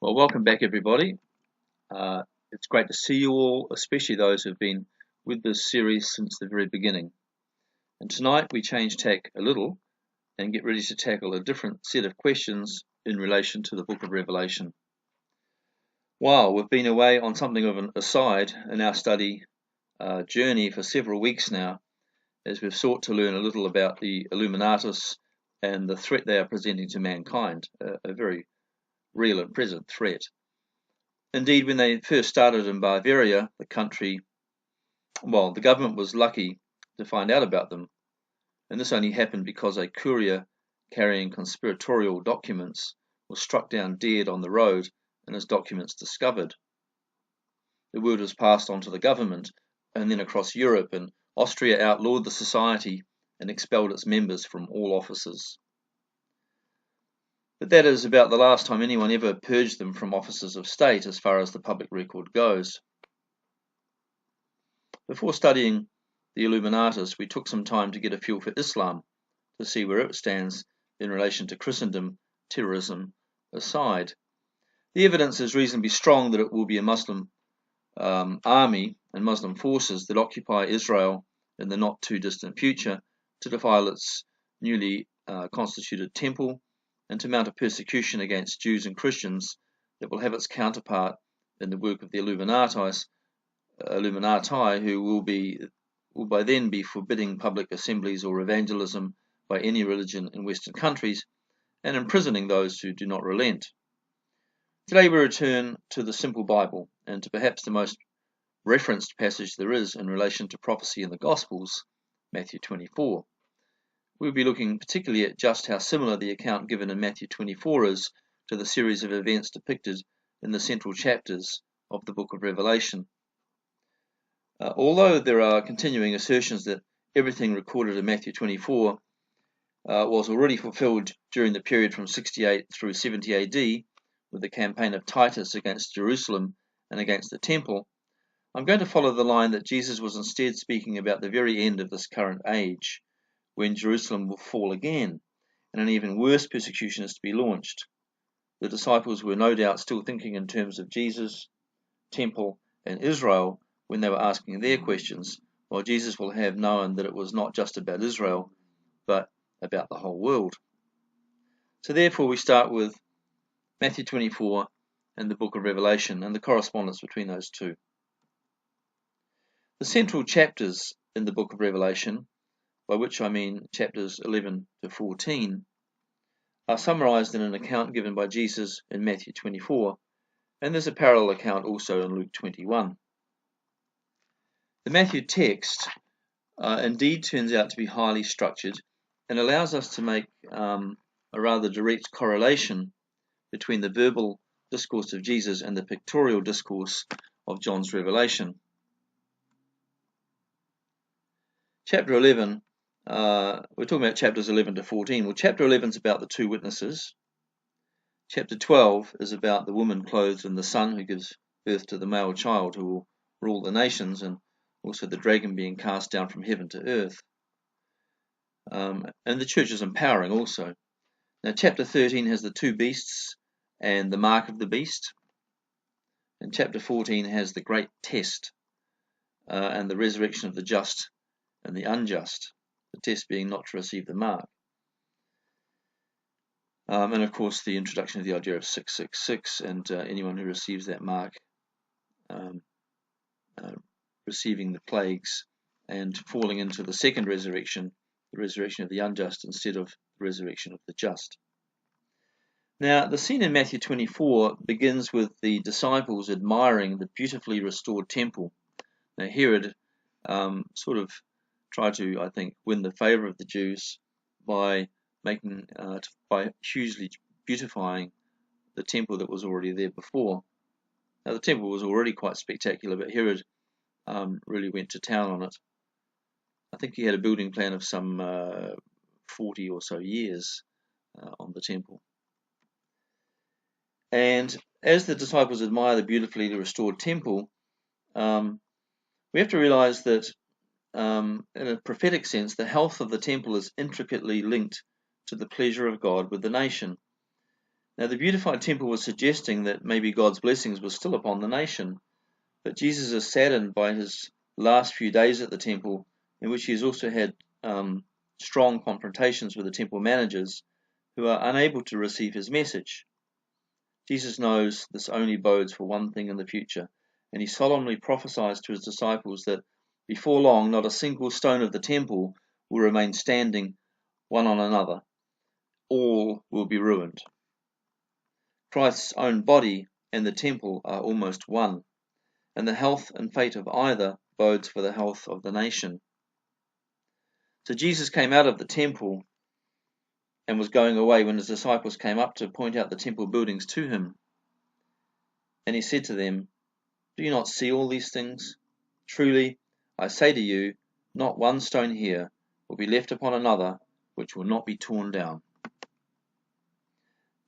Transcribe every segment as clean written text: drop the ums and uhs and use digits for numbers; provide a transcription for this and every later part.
Well, welcome back, everybody. It's great to see you all, especially those who've been with this series since the very beginning. And tonight we change tack a little and get ready to tackle a different set of questions in relation to the book of Revelation. While we've been away on something of an aside in our study journey for several weeks now, as we've sought to learn a little about the Illuminatus and the threat they are presenting to mankind, a very real and present threat. Indeed, when they first started in Bavaria, the government was lucky to find out about them, and this only happened because a courier carrying conspiratorial documents was struck down dead on the road and his documents discovered. The word was passed on to the government and then across Europe, and Austria outlawed the society and expelled its members from all offices. But that is about the last time anyone ever purged them from offices of state as far as the public record goes. Before studying the Illuminatus, we took some time to get a feel for Islam, to see where it stands in relation to Christendom, terrorism aside. The evidence is reasonably strong that it will be a Muslim army and Muslim forces that occupy Israel in the not too distant future to defile its newly constituted temple and to mount a persecution against Jews and Christians that will have its counterpart in the work of the Illuminati, who will by then be forbidding public assemblies or evangelism by any religion in Western countries and imprisoning those who do not relent. Today we return to the simple Bible and to perhaps the most referenced passage there is in relation to prophecy in the Gospels, Matthew 24. We'll be looking particularly at just how similar the account given in Matthew 24 is to the series of events depicted in the central chapters of the book of Revelation. Although there are continuing assertions that everything recorded in Matthew 24 was already fulfilled during the period from 68 through 70 AD, with the campaign of Titus against Jerusalem and against the temple, I'm going to follow the line that Jesus was instead speaking about the very end of this current age, when Jerusalem will fall again, and an even worse persecution is to be launched. The disciples were no doubt still thinking in terms of Jesus, temple, and Israel when they were asking their questions, while Jesus will have known that it was not just about Israel, but about the whole world. So therefore we start with Matthew 24 and the book of Revelation and the correspondence between those two. The central chapters in the book of Revelation, by which I mean chapters 11 to 14, are summarized in an account given by Jesus in Matthew 24, and there's a parallel account also in Luke 21. The Matthew text indeed turns out to be highly structured and allows us to make a rather direct correlation between the verbal discourse of Jesus and the pictorial discourse of John's Revelation. Chapter 11, we're talking about chapters 11 to 14. Well, chapter 11 is about the two witnesses. Chapter 12 is about the woman clothed in the sun who gives birth to the male child who will rule the nations, and also the dragon being cast down from heaven to earth. And the church is empowering also. Now, chapter 13 has the two beasts and the mark of the beast. And chapter 14 has the great test and the resurrection of the just and the unjust, the test being not to receive the mark. And of course the introduction of the idea of 666 and anyone who receives that mark receiving the plagues and falling into the second resurrection, the resurrection of the unjust instead of the resurrection of the just. Now, the scene in Matthew 24 begins with the disciples admiring the beautifully restored temple. Now, Herod sort of tried to, I think, win the favor of the Jews by hugely beautifying the temple that was already there before. Now, the temple was already quite spectacular, but Herod really went to town on it. I think he had a building plan of some 40 or so years on the temple. And as the disciples admire the beautifully restored temple, we have to realize that in a prophetic sense, the health of the temple is intricately linked to the pleasure of God with the nation. Now, the beautified temple was suggesting that maybe God's blessings were still upon the nation, but Jesus is saddened by his last few days at the temple, in which he has also had strong confrontations with the temple managers who are unable to receive his message. Jesus knows this only bodes for one thing in the future, and he solemnly prophesies to his disciples that before long not a single stone of the temple will remain standing one on another. All will be ruined. Christ's own body and the temple are almost one, and the health and fate of either bodes for the health of the nation. So Jesus came out of the temple and was going away when his disciples came up to point out the temple buildings to him. And he said to them, "Do you not see all these things? Truly, I say to you, not one stone here will be left upon another which will not be torn down."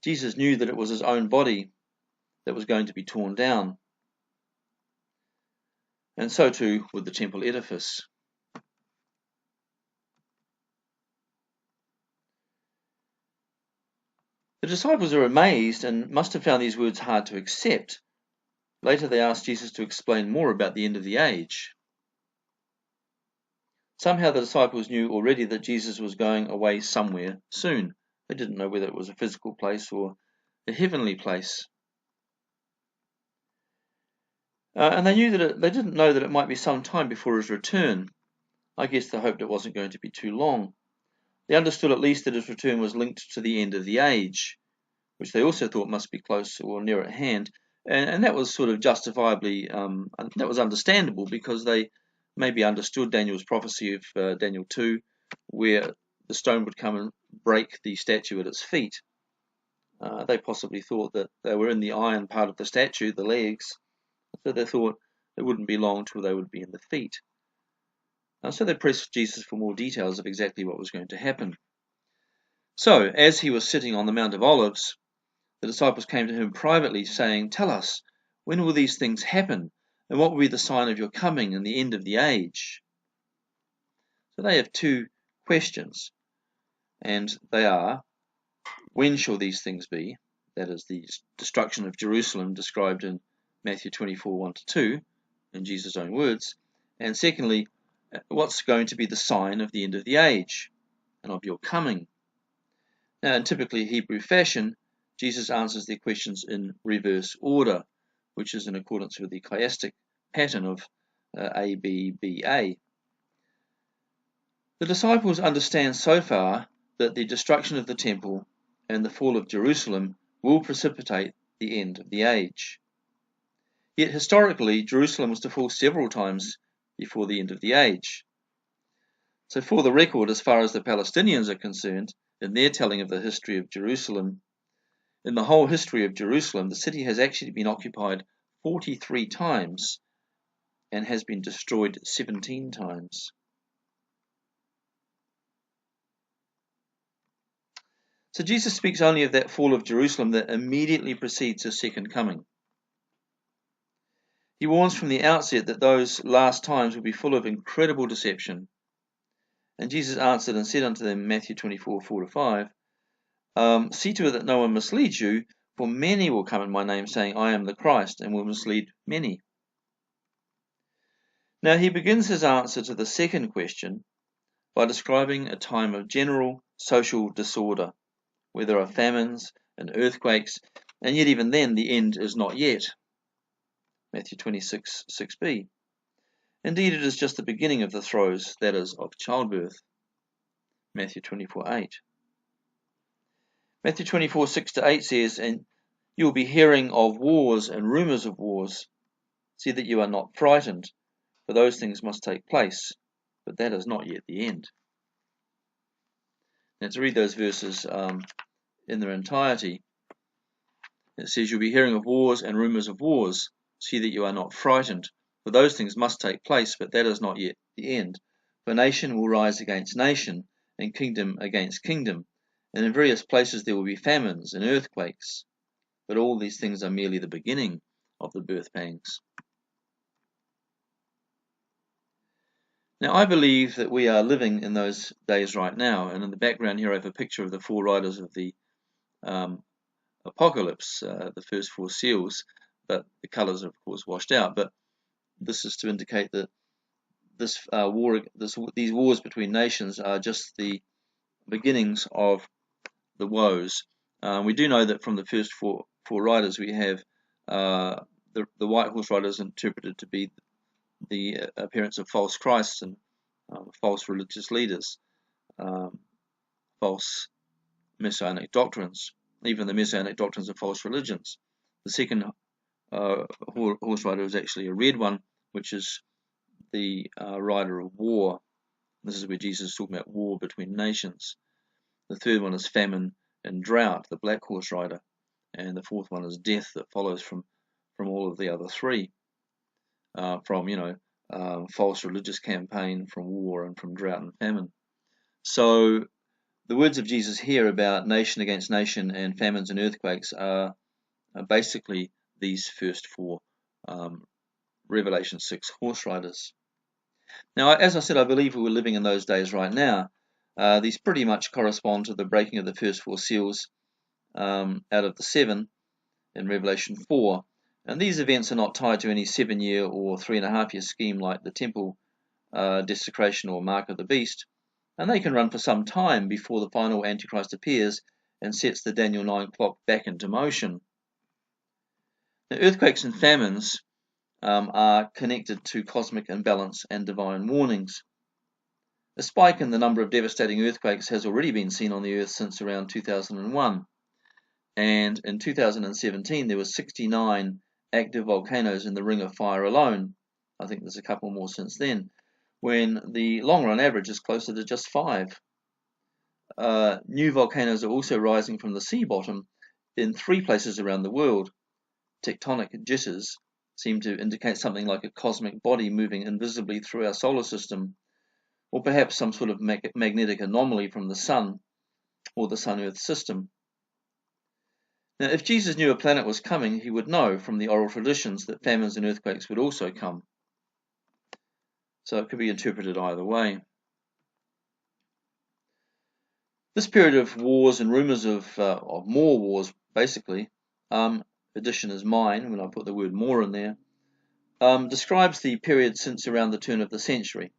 Jesus knew that it was his own body that was going to be torn down, and so too with the temple edifice. The disciples are amazed and must have found these words hard to accept. Later they asked Jesus to explain more about the end of the age. Somehow the disciples knew already that Jesus was going away somewhere soon. They didn't know whether it was a physical place or a heavenly place. And they knew that they didn't know that it might be some time before his return. I guess they hoped it wasn't going to be too long. They understood at least that his return was linked to the end of the age, which they also thought must be close or near at hand. And that was sort of justifiably, that was understandable, because they maybe understood Daniel's prophecy of Daniel 2, where the stone would come and break the statue at its feet. They possibly thought that they were in the iron part of the statue, the legs, so they thought it wouldn't be long till they would be in the feet. So they pressed Jesus for more details of exactly what was going to happen. So, as he was sitting on the Mount of Olives, the disciples came to him privately, saying, "Tell us, when will these things happen? And what will be the sign of your coming and the end of the age?" So they have two questions, and they are, when shall these things be? That is the destruction of Jerusalem described in Matthew 24, 1-2, in Jesus' own words. And secondly, what's going to be the sign of the end of the age and of your coming? Now, in typically Hebrew fashion, Jesus answers their questions in reverse order, which is in accordance with the chiastic pattern of A, B, B, A. The disciples understand so far that the destruction of the temple and the fall of Jerusalem will precipitate the end of the age. Yet historically, Jerusalem was to fall several times before the end of the age. So for the record, as far as the Palestinians are concerned, in their telling of the history of Jerusalem, in the whole history of Jerusalem, the city has actually been occupied 43 times and has been destroyed 17 times. So Jesus speaks only of that fall of Jerusalem that immediately precedes his second coming. He warns from the outset that those last times will be full of incredible deception. And Jesus answered and said unto them, Matthew 24, 4-5, "See to it that no one misleads you, for many will come in my name, saying, I am the Christ, and will mislead many." Now he begins his answer to the second question by describing a time of general social disorder, where there are famines and earthquakes, and yet even then the end is not yet. Matthew 26, 6b. Indeed, it is just the beginning of the throes, that is, of childbirth. Matthew 24, 8. Matthew 24, 6-8 says, "And you will be hearing of wars and rumors of wars. See that you are not frightened, for those things must take place, but that is not yet the end." Now, to read those verses in their entirety, it says, "You'll be hearing of wars and rumors of wars. See that you are not frightened, for those things must take place, but that is not yet the end. For nation will rise against nation, and kingdom against kingdom, and in various places there will be famines and earthquakes. But all these things are merely the beginning of the birth pangs." Now, I believe that we are living in those days right now, and in the background here I have a picture of the four riders of the apocalypse, the first 4 seals, but the colours are of course washed out. But this is to indicate that these wars between nations are just the beginnings of the woes. We do know that from the first four riders we have the white horse riders interpreted to be the appearance of false Christs and false religious leaders, false messianic doctrines, even the messianic doctrines of false religions. The second horse rider is actually a red one, which is the rider of war. This is where Jesus is talking about war between nations. The third one is famine and drought, the black horse rider, and the fourth one is death that follows from all of the other three, from false religious campaign, from war, and from drought and famine. So the words of Jesus here about nation against nation and famines and earthquakes are basically these first 4 Revelation 6 horse riders. Now, as I said, I believe we're living in those days right now. These pretty much correspond to the breaking of the first 4 seals out of the 7 in Revelation 4. And these events are not tied to any 7-year or 3.5-year scheme like the temple desecration or mark of the beast. And they can run for some time before the final Antichrist appears and sets the Daniel 9 clock back into motion. Now, earthquakes and famines are connected to cosmic imbalance and divine warnings. A spike in the number of devastating earthquakes has already been seen on the Earth since around 2001. And in 2017, there were 69 active volcanoes in the Ring of Fire alone. I think there's a couple more since then, when the long-run average is closer to just 5. New volcanoes are also rising from the sea bottom in 3 places around the world. Tectonic jitters seem to indicate something like a cosmic body moving invisibly through our solar system, or perhaps some sort of magnetic anomaly from the Sun or the Sun-Earth system. Now, if Jesus knew a planet was coming, he would know from the oral traditions that famines and earthquakes would also come. So it could be interpreted either way. This period of wars and rumours of more wars, basically, addition is mine when I put the word more in there, describes the period since around the turn of the century,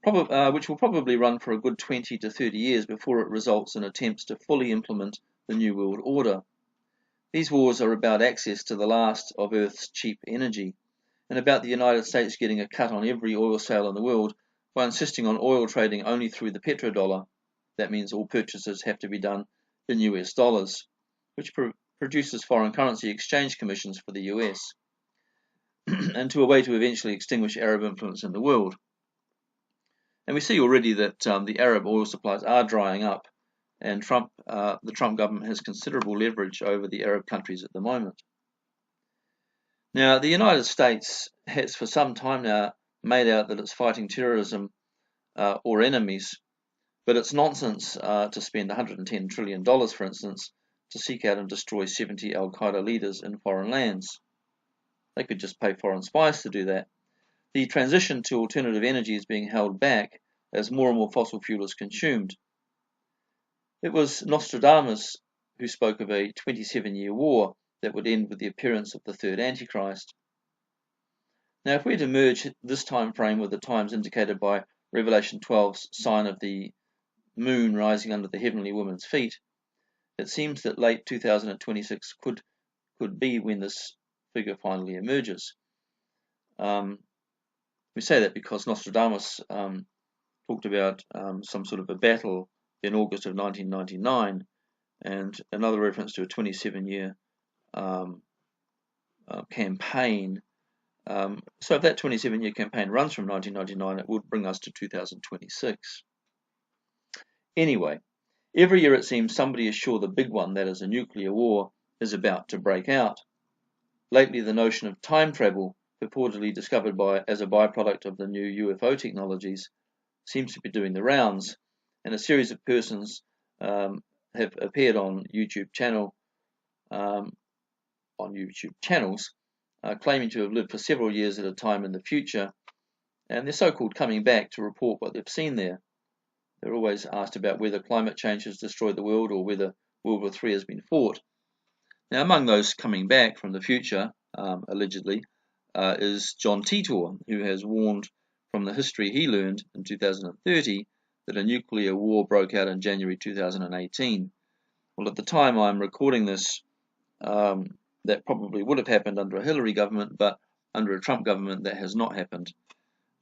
which will probably run for a good 20 to 30 years before it results in attempts to fully implement the New World Order. These wars are about access to the last of Earth's cheap energy, and about the United States getting a cut on every oil sale in the world by insisting on oil trading only through the petrodollar. That means all purchases have to be done in US dollars, which produces foreign currency exchange commissions for the US, and to a way to eventually extinguish Arab influence in the world. And we see already that the Arab oil supplies are drying up, and the Trump government has considerable leverage over the Arab countries at the moment. Now, the United States has for some time now made out that it's fighting terrorism or enemies, but it's nonsense to spend $110 trillion, for instance, to seek out and destroy 70 al-Qaeda leaders in foreign lands. They could just pay foreign spies to do that. The transition to alternative energy is being held back as more and more fossil fuel is consumed. It was Nostradamus who spoke of a 27-year war that would end with the appearance of the third Antichrist. Now, if we're to merge this time frame with the times indicated by Revelation 12's sign of the moon rising under the heavenly woman's feet, it seems that late 2026 could be when this figure finally emerges. We say that because Nostradamus talked about some sort of a battle in August of 1999, and another reference to a 27-year campaign. So if that 27-year campaign runs from 1999, it would bring us to 2026. Anyway, every year it seems somebody is sure the big one, that is a nuclear war, is about to break out. Lately, the notion of time travel, purportedly discovered as a byproduct of the new UFO technologies, seems to be doing the rounds, and a series of persons have appeared on YouTube channels claiming to have lived for several years at a time in the future, and they're so-called coming back to report what they've seen there. They're always asked about whether climate change has destroyed the world or whether World War III has been fought. Now, among those coming back from the future, allegedly, is John Titor, who has warned from the history he learned in 2030 that a nuclear war broke out in January 2018. Well, at the time I'm recording this, that probably would have happened under a Hillary government, but under a Trump government that has not happened.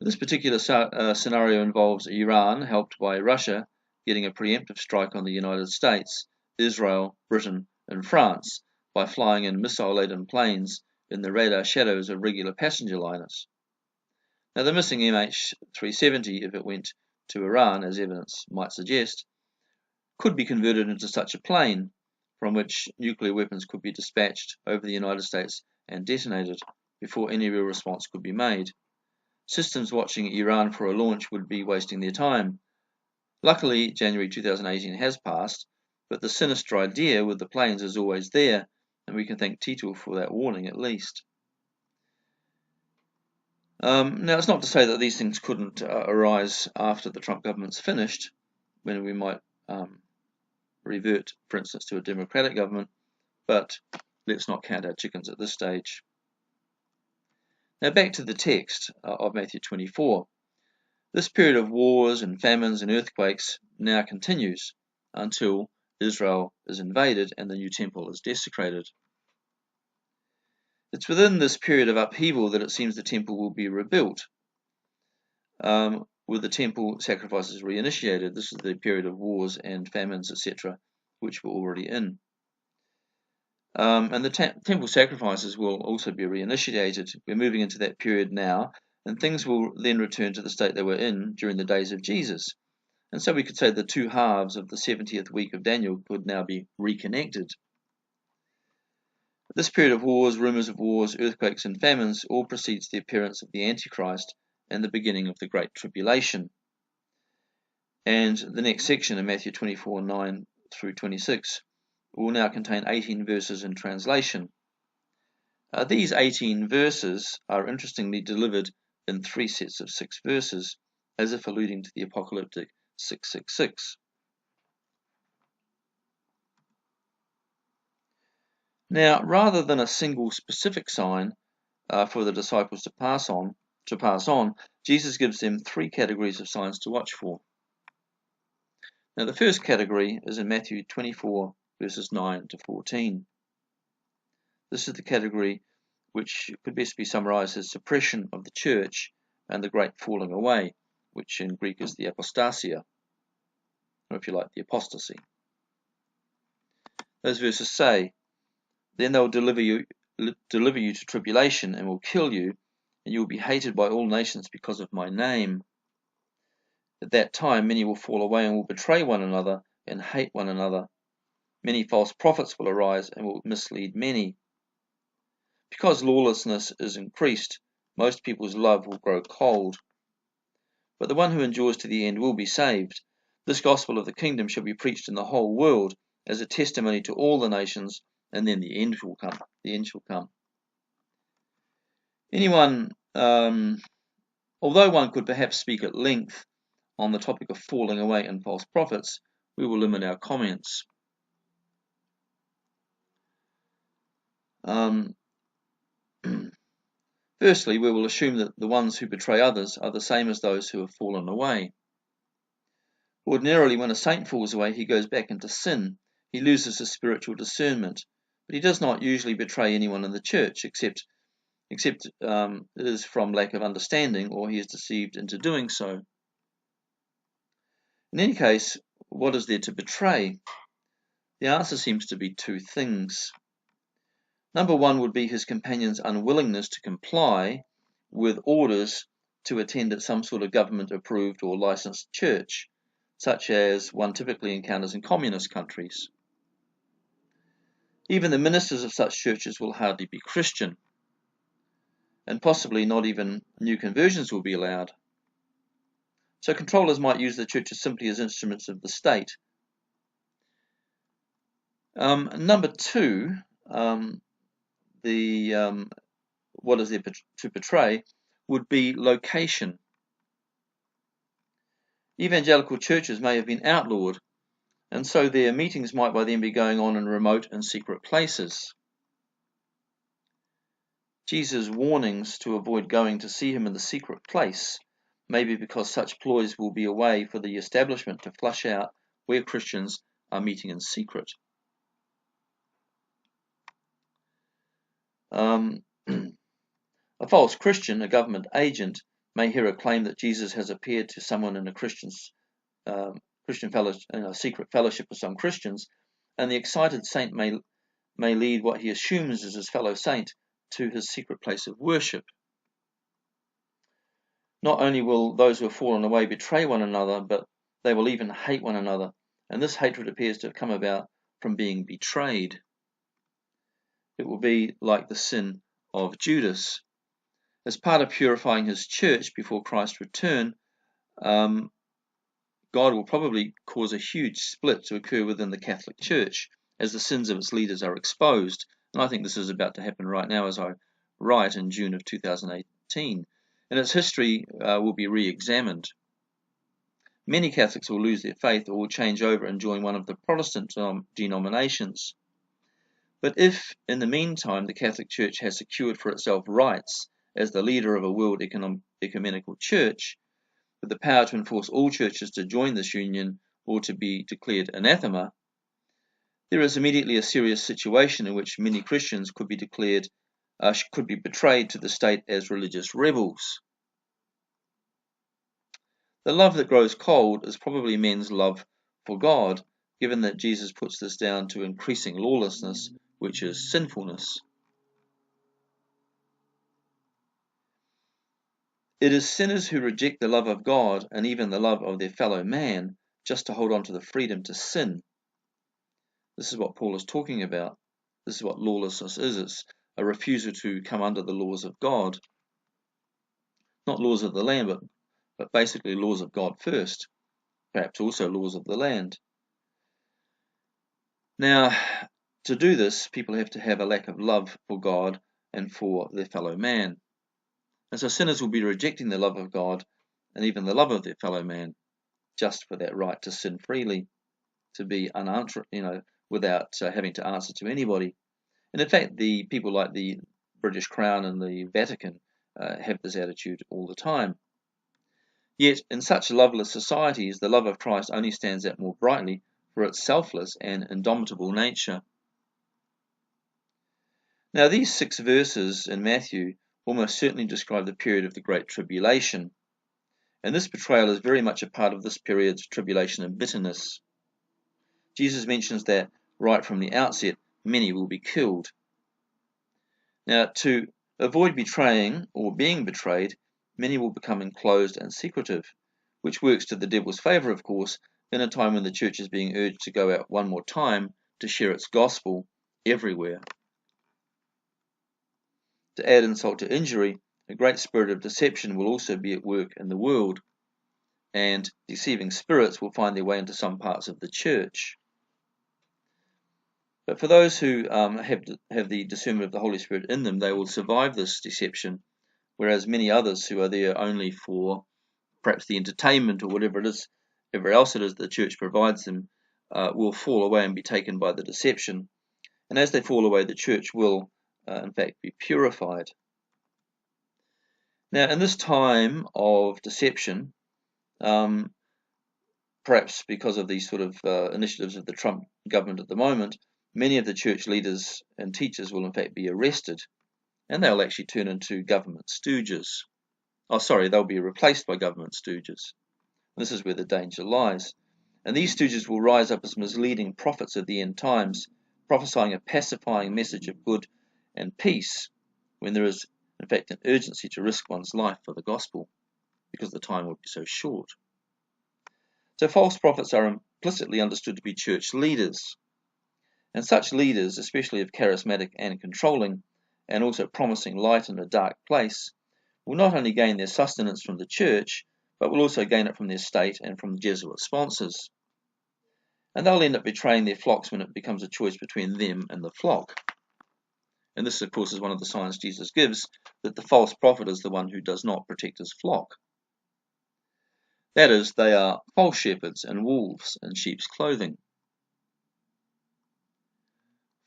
This particular scenario involves Iran, helped by Russia, getting a preemptive strike on the United States, Israel, Britain, and France by flying in missile-laden planes in the radar shadows of regular passenger liners. Now, the missing MH370, if it went to Iran, as evidence might suggest, could be converted into such a plane, from which nuclear weapons could be dispatched over the United States and detonated before any real response could be made. Systems watching Iran for a launch would be wasting their time. Luckily, January 2018 has passed, but the sinister idea with the planes is always there, and we can thank Titor for that warning at least. Now, it's not to say that these things couldn't arise after the Trump government's finished, when we might revert, for instance, to a democratic government, but let's not count our chickens at this stage. Now, back to the text of Matthew 24. This period of wars and famines and earthquakes now continues until Israel is invaded and the new temple is desecrated. It's within this period of upheaval that it seems the temple will be rebuilt, with the temple sacrifices reinitiated. This is the period of wars and famines, etc., which we're already in. And the temple sacrifices will also be reinitiated. We're moving into that period now, and things will then return to the state they were in during the days of Jesus. And so we could say the two halves of the 70th week of Daniel could now be reconnected. This period of wars, rumors of wars, earthquakes, and famines all precedes the appearance of the Antichrist and the beginning of the Great Tribulation. And the next section in Matthew 24:9 through 26 will now contain 18 verses in translation. These 18 verses are interestingly delivered in 3 sets of 6 verses, as if alluding to the apocalyptic 666. Now, rather than a single specific sign for the disciples to pass on, Jesus gives them 3 categories of signs to watch for. Now, the first category is in Matthew 24, verses 9 to 14. This is the category which could best be summarized as suppression of the church and the great falling away, which in Greek is the apostasia, or if you like, the apostasy. Those verses say, "Then they will deliver you to tribulation and will kill you, and you will be hated by all nations because of my name. At that time many will fall away and will betray one another and hate one another. Many false prophets will arise and will mislead many. Because lawlessness is increased, most people's love will grow cold. But the one who endures to the end will be saved. This gospel of the kingdom shall be preached in the whole world as a testimony to all the nations, and then the end will come. The end shall come." Although one could perhaps speak at length on the topic of falling away and false prophets, we will limit our comments. Firstly, we will assume that the ones who betray others are the same as those who have fallen away. Ordinarily, when a saint falls away, he goes back into sin. He loses his spiritual discernment, but he does not usually betray anyone in the church, except it is from lack of understanding, or he is deceived into doing so. In any case, what is there to betray? The answer seems to be 2 things. Number 1 would be his companion's unwillingness to comply with orders to attend at some sort of government-approved or licensed church, such as one typically encounters in communist countries. Even the ministers of such churches will hardly be Christian, and possibly not even new conversions will be allowed. So controllers might use the churches simply as instruments of the state. Number 2, what is there to betray would be location. Evangelical churches may have been outlawed, and so their meetings might by then be going on in remote and secret places. Jesus' warnings to avoid going to see him in the secret place may be because such ploys will be a way for the establishment to flush out where Christians are meeting in secret. A false Christian, a government agent, may hear a claim that Jesus has appeared to someone in a Christian fellowship, in a secret fellowship with some Christians, and the excited saint may lead what he assumes is his fellow saint to his secret place of worship. Not only will those who have fallen away betray one another, but they will even hate one another, and this hatred appears to have come about from being betrayed. It will be like the sin of Judas. As part of purifying his church before Christ's return, God will probably cause a huge split to occur within the Catholic Church as the sins of its leaders are exposed. And I think this is about to happen right now as I write in June of 2018. And its history will be re-examined. Many Catholics will lose their faith or will change over and join one of the Protestant denominations. But if, in the meantime, the Catholic Church has secured for itself rights as the leader of a world ecumenical church, with the power to enforce all churches to join this union or to be declared anathema, there is immediately a serious situation in which many Christians could be betrayed to the state as religious rebels. The love that grows cold is probably men's love for God, given that Jesus puts this down to increasing lawlessness, which is sinfulness. It is sinners who reject the love of God and even the love of their fellow man just to hold on to the freedom to sin. This is what Paul is talking about. This is what lawlessness is. It's a refusal to come under the laws of God. Not laws of the land, but basically laws of God first. Perhaps also laws of the land. Now, to do this, people have to have a lack of love for God and for their fellow man. And so sinners will be rejecting the love of God and even the love of their fellow man just for that right to sin freely, to be unanswered, without having to answer to anybody. And in fact, the people like the British Crown and the Vatican have this attitude all the time. Yet, in such loveless societies, the love of Christ only stands out more brightly for its selfless and indomitable nature. Now, these 6 verses in Matthew almost certainly describe the period of the Great Tribulation, and this betrayal is very much a part of this period's tribulation and bitterness. Jesus mentions that right from the outset, many will be killed. Now, to avoid betraying or being betrayed, many will become enclosed and secretive, which works to the devil's favor, of course, in a time when the church is being urged to go out one more time to share its gospel everywhere. To add insult to injury, a great spirit of deception will also be at work in the world, and deceiving spirits will find their way into some parts of the church. But for those who have the discernment of the Holy Spirit in them, they will survive this deception, whereas many others who are there only for perhaps the entertainment or whatever else it is the church provides them, will fall away and be taken by the deception. And as they fall away, the church will, in fact, be purified. Now, in this time of deception, perhaps because of these sort of initiatives of the Trump government at the moment, many of the church leaders and teachers will in fact be arrested, and they'll actually turn into government stooges. They'll be replaced by government stooges. This is where the danger lies. And these stooges will rise up as misleading prophets of the end times, prophesying a pacifying message of good and peace, when there is, in fact, an urgency to risk one's life for the gospel, because the time will be so short. So false prophets are implicitly understood to be church leaders. And such leaders, especially if charismatic and controlling, and also promising light in a dark place, will not only gain their sustenance from the church, but will also gain it from their state and from Jesuit sponsors. And they'll end up betraying their flocks when it becomes a choice between them and the flock. And this, of course, is one of the signs Jesus gives, that the false prophet is the one who does not protect his flock. That is, they are false shepherds and wolves in sheep's clothing.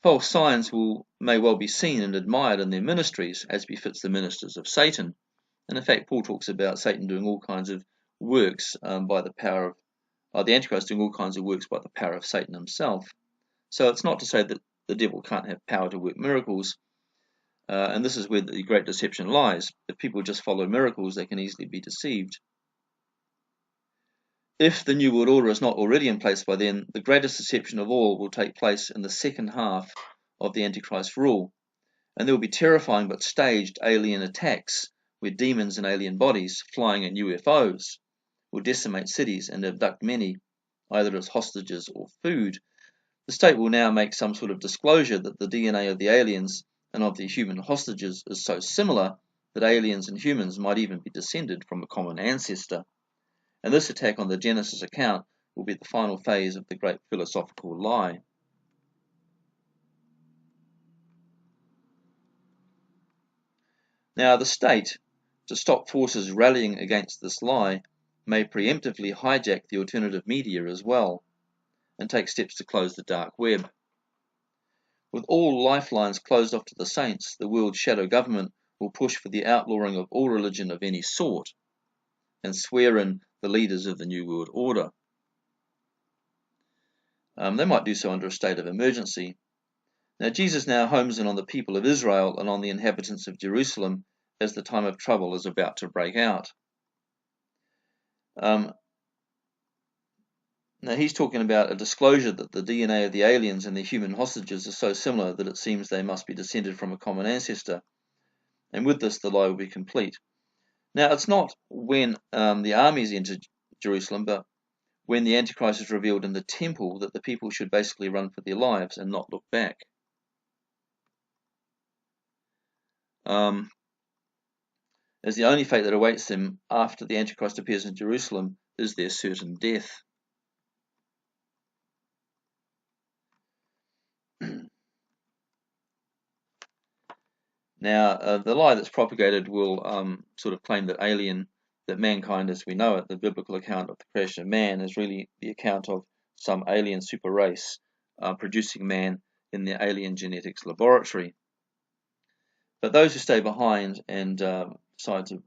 False signs may well be seen and admired in their ministries, as befits the ministers of Satan. And in fact, Paul talks about Satan doing all kinds of works by the power of the Antichrist doing all kinds of works by the power of Satan himself. So it's not to say that the devil can't have power to work miracles, and this is where the great deception lies. If people just follow miracles, they can easily be deceived. If the New World Order is not already in place by then, the greatest deception of all will take place in the second half of the Antichrist rule, and there will be terrifying but staged alien attacks where demons in alien bodies, flying in UFOs, will decimate cities and abduct many, either as hostages or food. The state will now make some sort of disclosure that the DNA of the aliens and of the human hostages is so similar that aliens and humans might even be descended from a common ancestor. And this attack on the Genesis account will be the final phase of the great philosophical lie. Now, the state, to stop forces rallying against this lie, may preemptively hijack the alternative media as well, and take steps to close the dark web. With all lifelines closed off to the saints, the world's shadow government will push for the outlawing of all religion of any sort, and swear in the leaders of the New World Order. They might do so under a state of emergency. Now, Jesus now homes in on the people of Israel and on the inhabitants of Jerusalem as the time of trouble is about to break out. Now, he's talking about a disclosure that the DNA of the aliens and the human hostages are so similar that it seems they must be descended from a common ancestor. And with this, the lie will be complete. Now, it's not when the armies enter Jerusalem, but when the Antichrist is revealed in the temple, that the people should basically run for their lives and not look back. As the only fate that awaits them after the Antichrist appears in Jerusalem is their certain death. Now, the lie that's propagated will sort of claim that mankind as we know it, the biblical account of the creation of man, is really the account of some alien super race producing man in the alien genetics laboratory. But those who stay behind and decide to,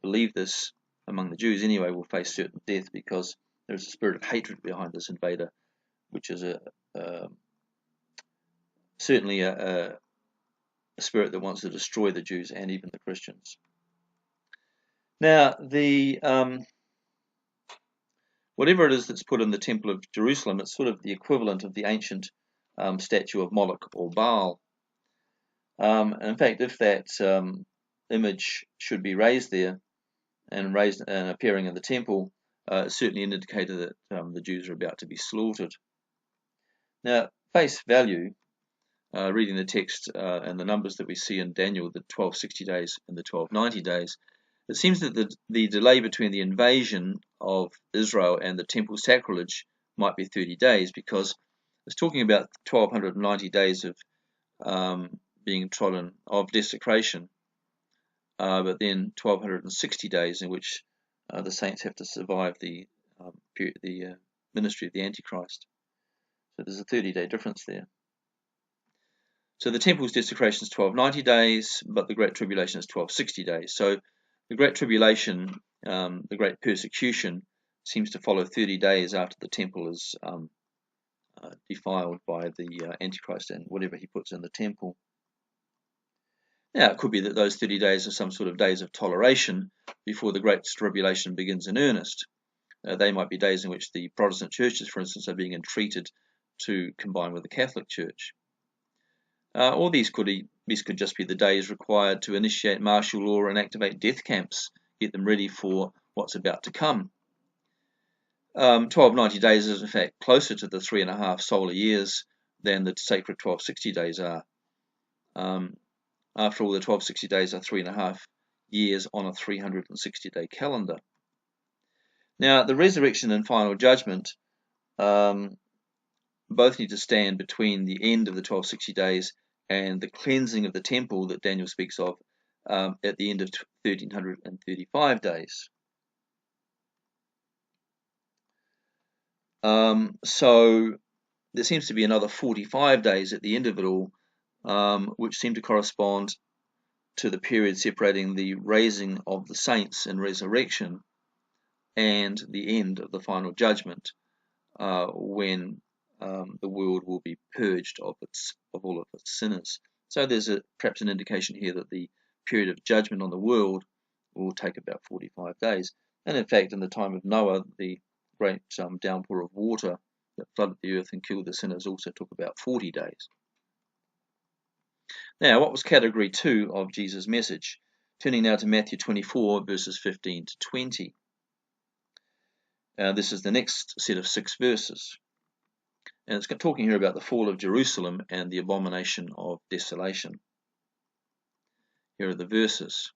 believe this, among the Jews anyway, will face certain death, because there is a spirit of hatred behind this invader, which is certainly a spirit that wants to destroy the Jews and even the Christians. Now, whatever it is that's put in the Temple of Jerusalem, it's sort of the equivalent of the ancient statue of Moloch or Baal. In fact, if that image should be raised there and appearing in the temple, it's certainly an indicator that the Jews are about to be slaughtered. Now, face value, reading the text and the numbers that we see in Daniel, the 1260 days and the 1290 days, it seems that the delay between the invasion of Israel and the temple sacrilege might be 30 days, because it's talking about 1290 days of being trodden, of desecration, but then 1260 days in which the saints have to survive the ministry of the Antichrist. So there's a 30-day difference there. So the temple's desecration is 1290 days, but the Great Tribulation is 1260 days. So the Great Tribulation, the Great Persecution, seems to follow 30 days after the temple is defiled by the Antichrist and whatever he puts in the temple. Now, it could be that those 30 days are some sort of days of toleration before the Great Tribulation begins in earnest. They might be days in which the Protestant churches, for instance, are being entreated to combine with the Catholic Church. Or these could just be the days required to initiate martial law and activate death camps, get them ready for what's about to come. 1290 days is in fact closer to the 3.5 solar years than the sacred 1260 days are. After all, the 1260 days are 3.5 years on a 360-day calendar. Now, the resurrection and final judgment both need to stand between the end of the 1260 days and the cleansing of the temple that Daniel speaks of at the end of 1335 days. So there seems to be another 45 days at the end of it all, which seem to correspond to the period separating the raising of the saints in resurrection and the end of the final judgment, when the world will be purged of all of its sinners. So there's perhaps an indication here that the period of judgment on the world will take about 45 days. And in fact, in the time of Noah, the great downpour of water that flooded the earth and killed the sinners also took about 40 days. Now, what was category 2 of Jesus' message? Turning now to Matthew 24, verses 15 to 20. This is the next set of 6 verses. And it's talking here about the fall of Jerusalem and the abomination of desolation. Here are the verses.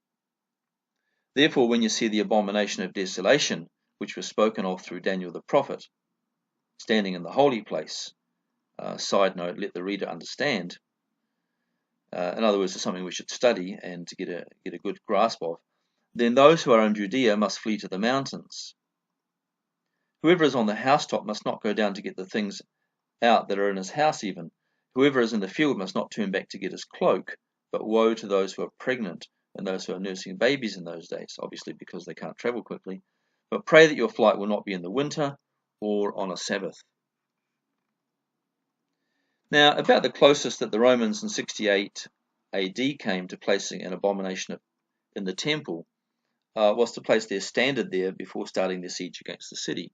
Therefore, when you see the abomination of desolation, which was spoken of through Daniel the prophet, standing in the holy place, side note, let the reader understand. In other words, it's something we should study and to get a good grasp of. Then those who are in Judea must flee to the mountains. Whoever is on the housetop must not go down to get the things out that are in his house even. Whoever is in the field must not turn back to get his cloak. But woe to those who are pregnant and those who are nursing babies in those days, obviously because they can't travel quickly. But pray that your flight will not be in the winter or on a Sabbath. Now, about the closest that the Romans in 68 AD came to placing an abomination in the temple was to place their standard there before starting their siege against the city.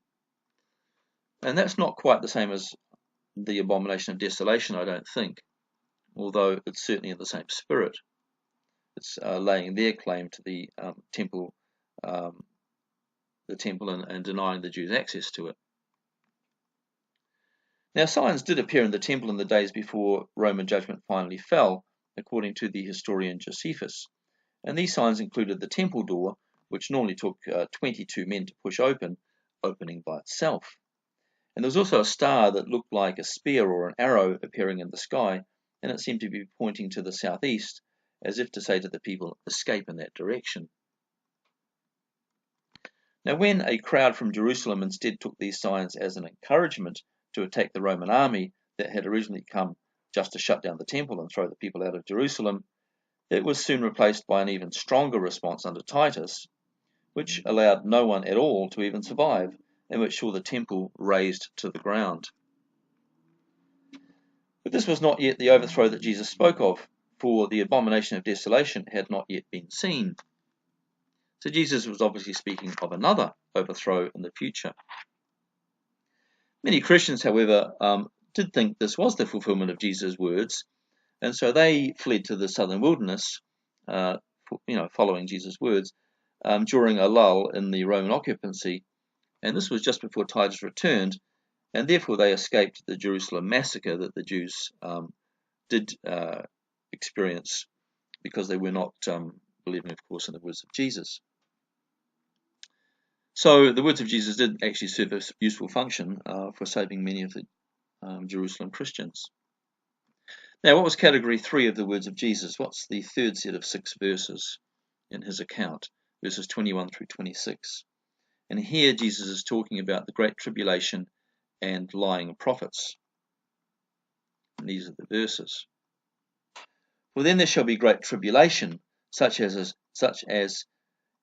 And that's not quite the same as the abomination of desolation, I don't think, although it's certainly in the same spirit. It's laying their claim to the temple and denying the Jews access to it. Now, signs did appear in the temple in the days before Roman judgment finally fell, according to the historian Josephus. And these signs included the temple door, which normally took 22 men to push open, opening by itself. And there was also a star that looked like a spear or an arrow appearing in the sky, and it seemed to be pointing to the southeast, as if to say to the people, escape in that direction. Now, when a crowd from Jerusalem instead took these signs as an encouragement to attack the Roman army that had originally come just to shut down the temple and throw the people out of Jerusalem, it was soon replaced by an even stronger response under Titus, which allowed no one at all to even survive, and which saw the temple razed to the ground. But this was not yet the overthrow that Jesus spoke of, for the abomination of desolation had not yet been seen. So Jesus was obviously speaking of another overthrow in the future. Many Christians, however, did think this was the fulfillment of Jesus' words, and so they fled to the southern wilderness, following Jesus' words, during a lull in the Roman occupancy, and this was just before Titus returned, and therefore they escaped the Jerusalem massacre that the Jews did experience because they were not believing, of course, in the words of Jesus. So the words of Jesus did actually serve a useful function for saving many of the Jerusalem Christians. Now, what was category 3 of the words of Jesus? What's the third set of 6 verses in his account, verses 21 through 26? And here Jesus is talking about the great tribulation and lying prophets. And these are the verses. For then there shall be great tribulation, such as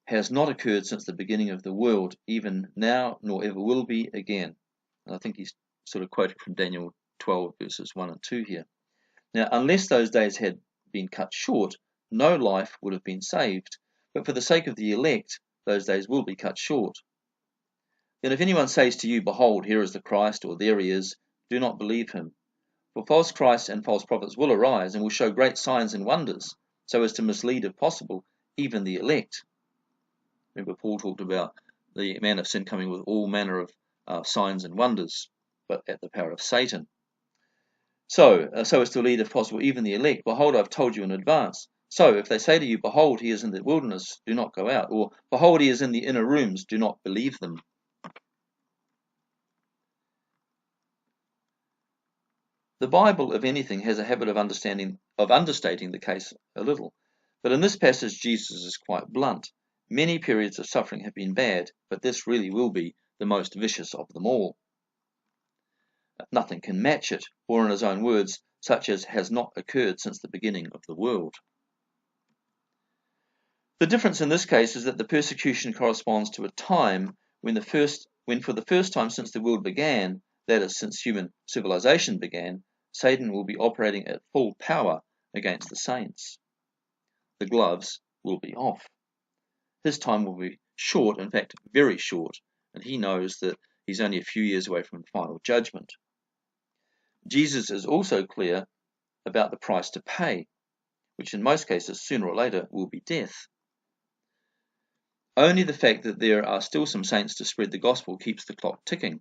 has not occurred since the beginning of the world, even now, nor ever will be again. And I think he's sort of quoted from Daniel 12, verses 1 and 2 here. Now, unless those days had been cut short, no life would have been saved. But for the sake of the elect, those days will be cut short. Then if anyone says to you, behold, here is the Christ, or there he is, do not believe him. For false Christs and false prophets will arise and will show great signs and wonders, so as to mislead, if possible, even the elect. Remember, Paul talked about the man of sin coming with all manner of signs and wonders, but at the power of Satan. So as to lead, if possible, even the elect. Behold, I've told you in advance. So if they say to you, behold, he is in the wilderness, do not go out. Or, behold, he is in the inner rooms, do not believe them. The Bible, if anything, has a habit of understating the case a little. But in this passage, Jesus is quite blunt. Many periods of suffering have been bad, but this really will be the most vicious of them all. Nothing can match it, or in his own words, such as has not occurred since the beginning of the world. The difference in this case is that the persecution corresponds to a time when for the first time since the world began, that is, since human civilization began, Satan will be operating at full power against the saints. The gloves will be off. His time will be short, in fact, very short, and he knows that he's only a few years away from the final judgment. Jesus is also clear about the price to pay, which in most cases, sooner or later, will be death. Only the fact that there are still some saints to spread the gospel keeps the clock ticking.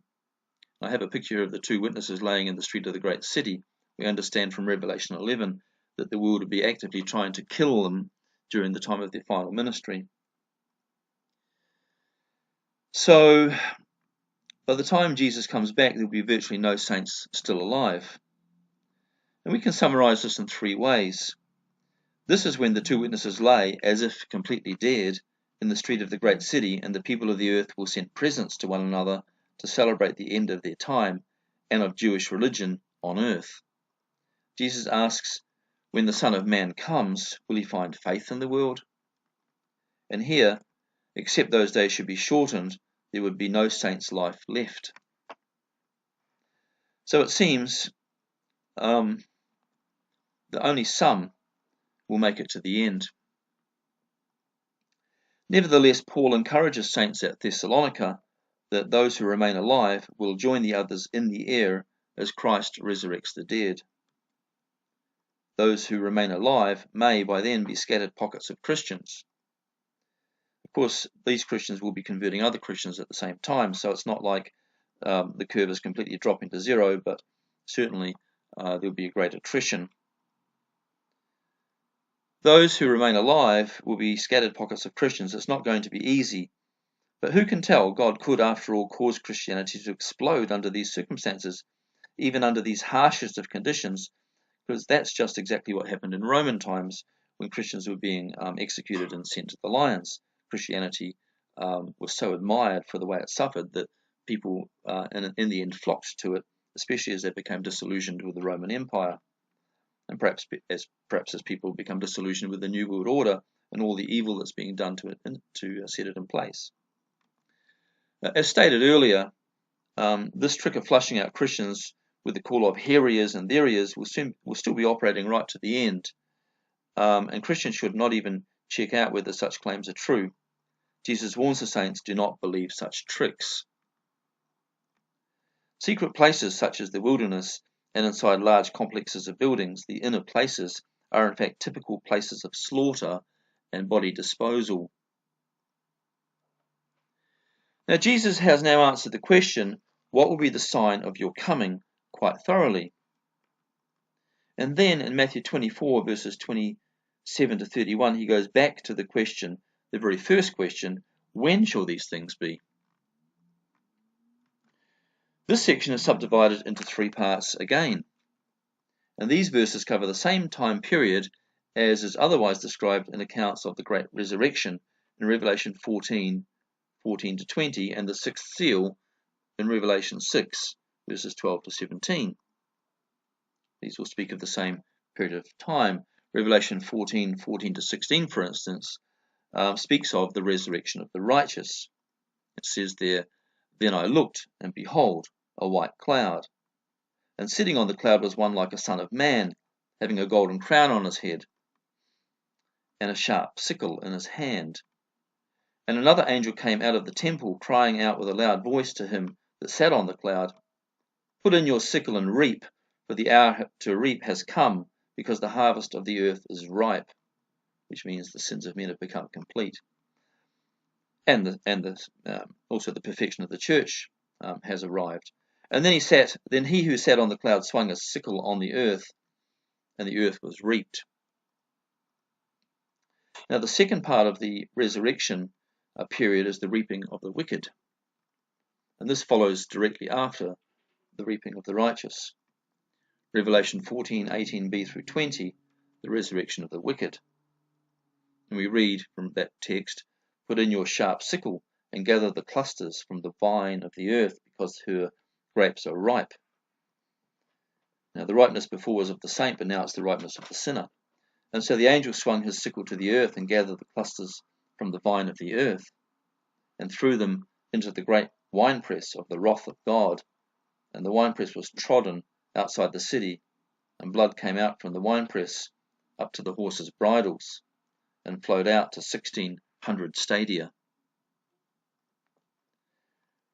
I have a picture of the two witnesses laying in the street of the great city. We understand from Revelation 11 that the world would be actively trying to kill them during the time of their final ministry. So, by the time Jesus comes back, there will be virtually no saints still alive. And we can summarize this in three ways. This is when the two witnesses lay, as if completely dead, in the street of the great city, and the people of the earth will send presents to one another to celebrate the end of their time and of Jewish religion on earth. Jesus asks, when the Son of Man comes, will he find faith in the world? And here, except those days should be shortened, there would be no saint's life left. So it seems that only some will make it to the end. Nevertheless, Paul encourages saints at Thessalonica that those who remain alive will join the others in the air as Christ resurrects the dead. Those who remain alive may by then be scattered pockets of Christians. Of course, these Christians will be converting other Christians at the same time, so it's not like the curve is completely dropping to zero, but certainly there'll be a great attrition. Those who remain alive will be scattered pockets of Christians. It's not going to be easy. But who can tell? God could, after all, cause Christianity to explode under these circumstances, even under these harshest of conditions, because that's just exactly what happened in Roman times when Christians were being executed and sent to the lions. Christianity was so admired for the way it suffered that people in the end flocked to it, especially as they became disillusioned with the Roman Empire. And perhaps as people become disillusioned with the New World Order and all the evil that's being done to it to set it in place. As stated earlier, this trick of flushing out Christians with the call of here he is and there he is will still be operating right to the end. And Christians should not even check out whether such claims are true. Jesus warns the saints, do not believe such tricks. Secret places such as the wilderness and inside large complexes of buildings, the inner places, are in fact typical places of slaughter and body disposal. Now Jesus has now answered the question, what will be the sign of your coming, quite thoroughly. And then in Matthew 24 verses 27 to 31 he goes back to the question, the very first question, when shall these things be? This section is subdivided into three parts again. And these verses cover the same time period as is otherwise described in accounts of the Great Resurrection in Revelation 14 to 20, and the sixth seal in Revelation 6, verses 12 to 17. These will speak of the same period of time. Revelation 14 to 16, for instance, speaks of the resurrection of the righteous. It says there, then I looked, and behold, a white cloud. And sitting on the cloud was one like a son of man, having a golden crown on his head, and a sharp sickle in his hand. And another angel came out of the temple, crying out with a loud voice to him that sat on the cloud, put in your sickle and reap, for the hour to reap has come, because the harvest of the earth is ripe, which means the sins of men have become complete. And also the perfection of the church has arrived. And then he who sat on the cloud swung a sickle on the earth, and the earth was reaped. Now the second part of the resurrection period is the reaping of the wicked. And this follows directly after the reaping of the righteous. Revelation 14:18b through 20, the resurrection of the wicked. And we read from that text, put in your sharp sickle and gather the clusters from the vine of the earth, because her grapes are ripe. Now the ripeness before was of the saint, but now it's the ripeness of the sinner. And so the angel swung his sickle to the earth and gathered the clusters from the vine of the earth, and threw them into the great winepress of the wrath of God. And the winepress was trodden outside the city, and blood came out from the winepress up to the horses' bridles, and flowed out to 1,600 stadia.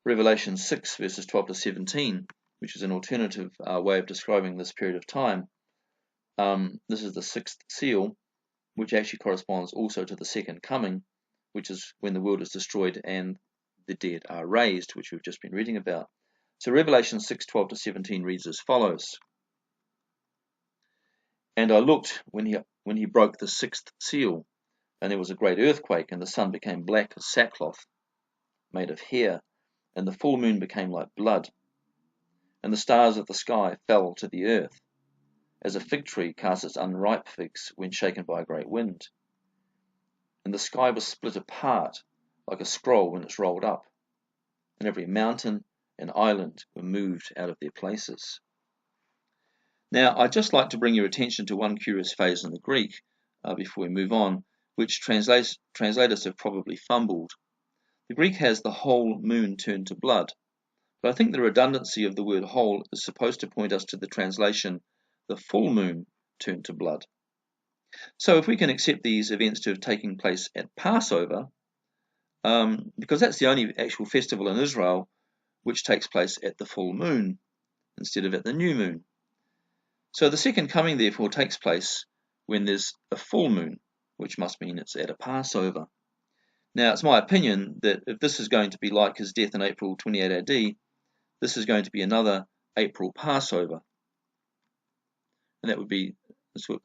Revelation 6 verses 12 to 17, which is an alternative way of describing this period of time. This is the sixth seal, which actually corresponds also to the second coming, which is when the world is destroyed and the dead are raised, which we've just been reading about. So Revelation 6:12 to 17 reads as follows. And I looked when he broke the sixth seal, and there was a great earthquake, and the sun became black as sackcloth made of hair, and the full moon became like blood, and the stars of the sky fell to the earth, as a fig tree casts its unripe figs when shaken by a great wind. And the sky was split apart like a scroll when it's rolled up, and every mountain and island were moved out of their places. Now, I'd just like to bring your attention to one curious phrase in the Greek before we move on, which translators have probably fumbled. The Greek has the whole moon turned to blood, but I think the redundancy of the word whole is supposed to point us to the translation the full moon turned to blood. So if we can accept these events to have taken place at Passover, because that's the only actual festival in Israel which takes place at the full moon instead of at the new moon. So the second coming, therefore, takes place when there's a full moon, which must mean it's at a Passover. Now, it's my opinion that if this is going to be like his death in April 28 AD, this is going to be another April Passover. And that would be,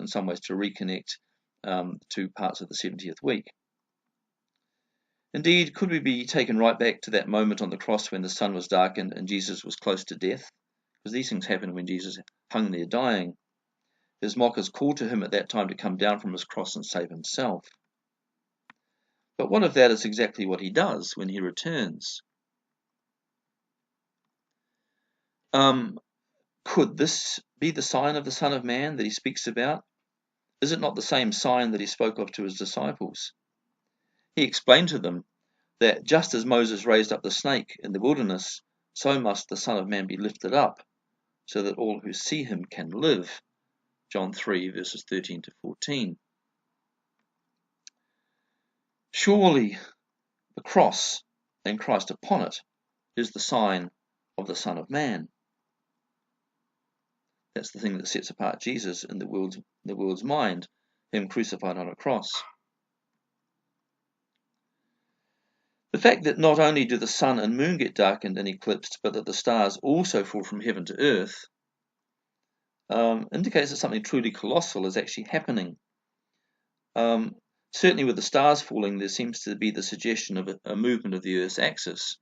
in some ways, to reconnect the two parts of the 70th week. Indeed, could we be taken right back to that moment on the cross when the sun was darkened and Jesus was close to death? Because these things happened when Jesus hung there dying. His mockers called to him at that time to come down from his cross and save himself. But what if that is exactly what he does when he returns? Could this be the sign of the Son of Man that he speaks about? Is it not the same sign that he spoke of to his disciples? He explained to them that just as Moses raised up the snake in the wilderness, so must the Son of Man be lifted up, so that all who see him can live. John 3 verses 13 to 14. Surely the cross and Christ upon it is the sign of the Son of Man. That's the thing that sets apart Jesus in the world's mind, him crucified on a cross. The fact that not only do the sun and moon get darkened and eclipsed, but that the stars also fall from heaven to earth, indicates that something truly colossal is actually happening. Certainly with the stars falling, there seems to be the suggestion of a movement of the Earth's axis.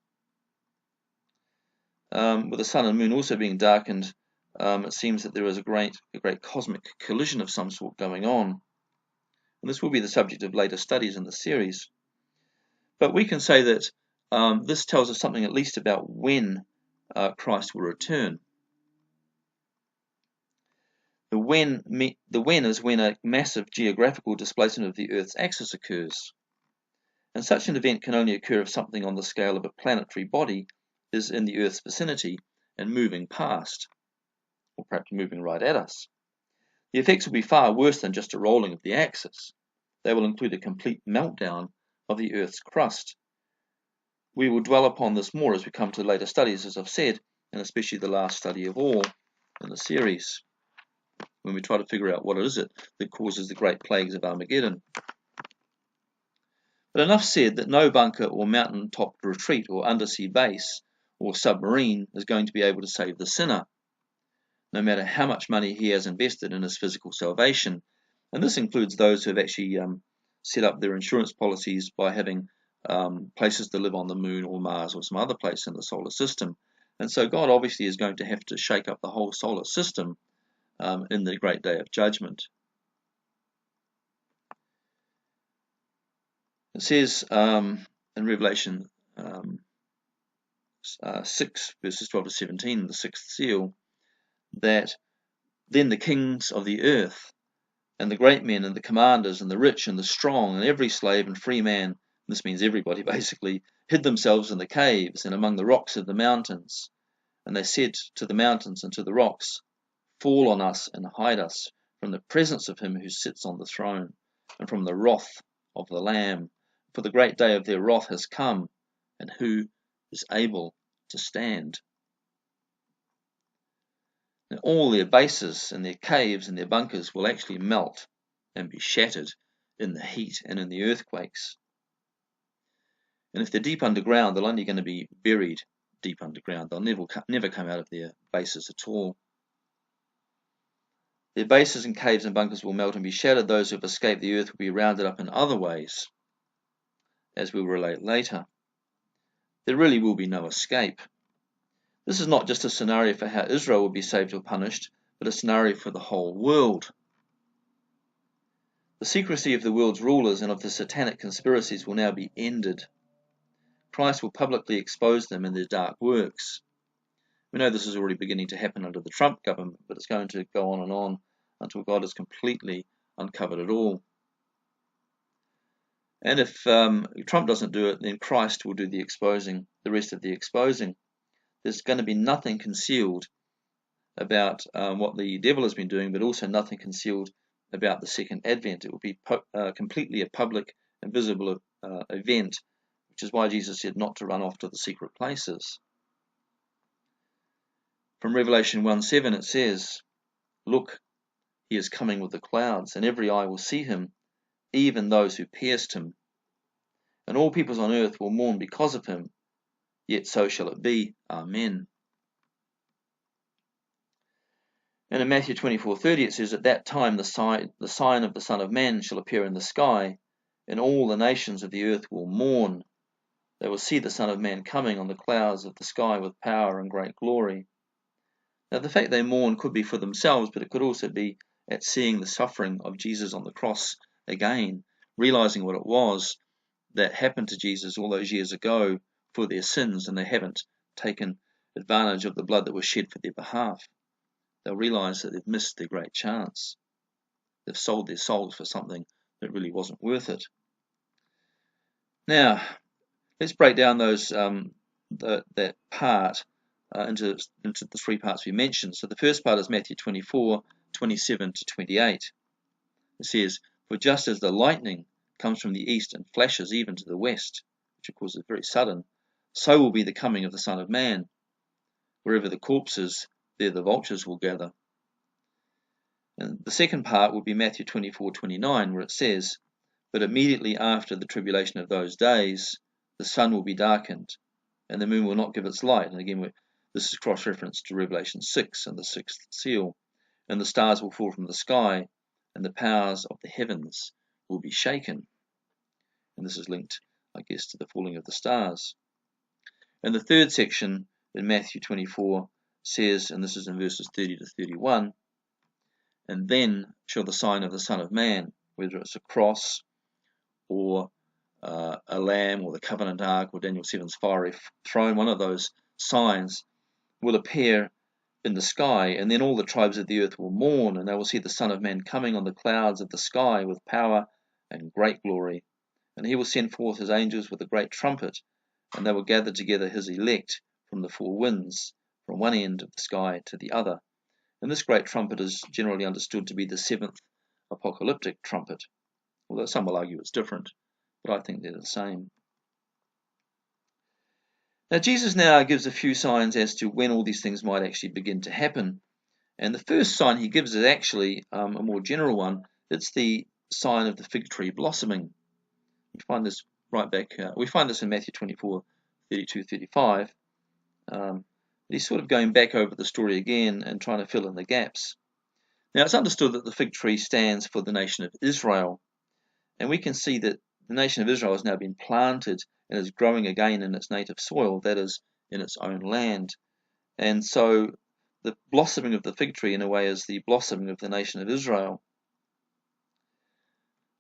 With the sun and moon also being darkened, it seems that there is a great cosmic collision of some sort going on. And this will be the subject of later studies in the series. But we can say that this tells us something at least about when Christ will return. The when is when a massive geographical displacement of the Earth's axis occurs. And such an event can only occur if something on the scale of a planetary body is in the Earth's vicinity and moving past, or perhaps moving right at us. The effects will be far worse than just a rolling of the axis. They will include a complete meltdown of the Earth's crust. We will dwell upon this more as we come to later studies, as I've said, and especially the last study of all in the series, when we try to figure out what it is that causes the great plagues of Armageddon. But enough said that no bunker or mountain-top retreat or undersea base or submarine is going to be able to save the sinner, no matter how much money he has invested in his physical salvation. And this includes those who have actually set up their insurance policies by having places to live on the moon or Mars or some other place in the solar system. And so God obviously is going to have to shake up the whole solar system in the great day of judgment. It says in Revelation 6 verses 12 to 17, the sixth seal, that Then the kings of the earth, and the great men, and the commanders, and the rich, and the strong, and every slave and free man, this means everybody basically, hid themselves in the caves and among the rocks of the mountains. And they said to the mountains and to the rocks, Fall on us and hide us from the presence of him who sits on the throne, and from the wrath of the Lamb. For the great day of their wrath has come, and who is able to stand? And all their bases and their caves and their bunkers will actually melt and be shattered in the heat and in the earthquakes. And if they're deep underground, they're only going to be buried deep underground. They'll never come out of their bases at all. Their bases and caves and bunkers will melt and be shattered. Those who have escaped the earth will be rounded up in other ways, as we'll relate later. There really will be no escape. This is not just a scenario for how Israel will be saved or punished, but a scenario for the whole world. The secrecy of the world's rulers and of the satanic conspiracies will now be ended. Christ will publicly expose them and their dark works. We know this is already beginning to happen under the Trump government, but it's going to go on and on until God has completely uncovered it all. And if Trump doesn't do it, then Christ will do the exposing, the rest of the exposing. There's going to be nothing concealed about what the devil has been doing, but also nothing concealed about the second advent. It will be completely a public and visible event, which is why Jesus said not to run off to the secret places. From Revelation 1:7 it says, Look, he is coming with the clouds, and every eye will see him, even those who pierced him. And all peoples on earth will mourn because of him, yet so shall it be. Amen. And in Matthew 24:30 it says, At that time the sign of the Son of Man shall appear in the sky, and all the nations of the earth will mourn. They will see the Son of Man coming on the clouds of the sky with power and great glory. Now the fact they mourn could be for themselves, but it could also be at seeing the suffering of Jesus on the cross again, realizing what it was that happened to Jesus all those years ago for their sins, and they haven't taken advantage of the blood that was shed for their behalf. They'll realize that they've missed their great chance. They've sold their souls for something that really wasn't worth it. Now, let's break down that part into the three parts we mentioned. So the first part is Matthew 24:27 to 28. It says, For just as the lightning comes from the east and flashes even to the west, which of course is very sudden, so will be the coming of the Son of Man. Wherever the corpse is, there the vultures will gather. And the second part will be Matthew 24:29, where it says, But immediately after the tribulation of those days, the sun will be darkened, and the moon will not give its light. And again, this is cross-reference to Revelation 6 and the sixth seal. And the stars will fall from the sky, and the powers of the heavens will be shaken. And this is linked, I guess, to the falling of the stars. And the third section in Matthew 24 says, and this is in verses 30 to 31, And then shall the sign of the Son of Man, whether it's a cross or a lamb or the covenant ark or Daniel 7's fiery throne, one of those signs will appear in the sky, and then all the tribes of the earth will mourn, and they will see the Son of Man coming on the clouds of the sky with power and great glory. And he will send forth his angels with a great trumpet, and they will gather together his elect from the four winds, from one end of the sky to the other. And this great trumpet is generally understood to be the seventh apocalyptic trumpet, although some will argue it's different, but I think they're the same. Now Jesus now gives a few signs as to when all these things might actually begin to happen. And the first sign he gives is actually a more general one. It's the sign of the fig tree blossoming. We find this right back. We find this in Matthew 24:32-35. He's sort of going back over the story again and trying to fill in the gaps. Now it's understood that the fig tree stands for the nation of Israel, and we can see that the nation of Israel has now been planted and is growing again in its native soil, that is, in its own land. And so the blossoming of the fig tree, in a way, is the blossoming of the nation of Israel.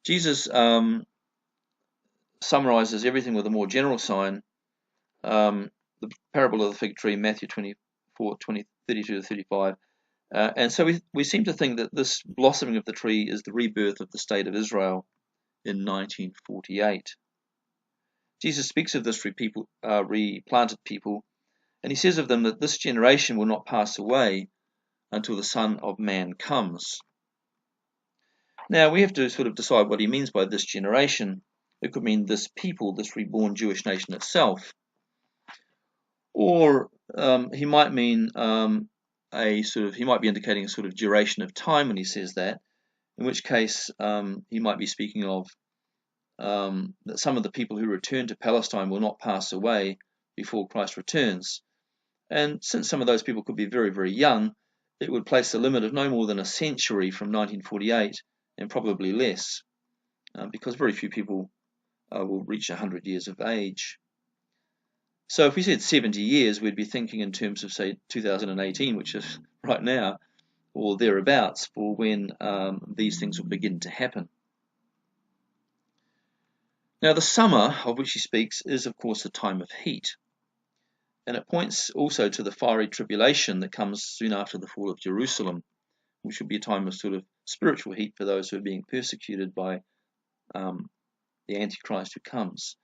Jesus summarizes everything with a more general sign. The parable of the fig tree, Matthew 24:32-35, And so we seem to think that this blossoming of the tree is the rebirth of the state of Israel in 1948. Jesus speaks of this replanted people, and he says of them that this generation will not pass away until the Son of Man comes. Now, we have to sort of decide what he means by this generation. It could mean this people, this reborn Jewish nation itself. Or he might mean he might be indicating a sort of duration of time when he says that, in which case he might be speaking of that some of the people who return to Palestine will not pass away before Christ returns. And since some of those people could be very, very young, it would place a limit of no more than a century from 1948 and probably less, because very few people will reach 100 years of age. So if we said 70 years, we'd be thinking in terms of, say, 2018, which is right now, or thereabouts, for when these things will begin to happen. Now, the summer of which he speaks is, of course, a time of heat. And it points also to the fiery tribulation that comes soon after the fall of Jerusalem, which will be a time of sort of spiritual heat for those who are being persecuted by the Antichrist who comes.